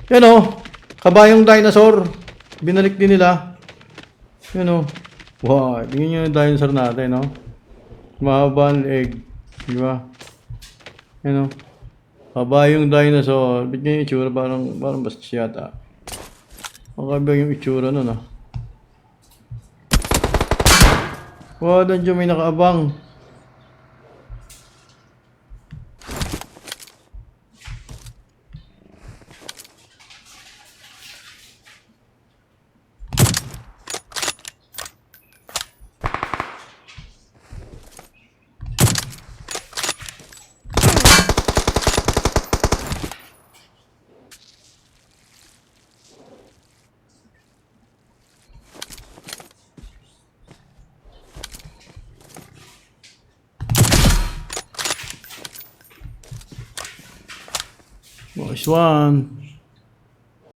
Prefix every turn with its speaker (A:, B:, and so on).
A: Yan o. Kabayong dinosaur. Binalik din nila. Yan o. Wow. Tingnan nyo yung dinosaur natin, no? Mahaba ang egg. Di ba? Yan o. Kabayong dinosaur. Ba't yung itsura? Parang bastos yata. Makaba yung itsura nun, ah. Wow, doon may nakaabang. Nice one.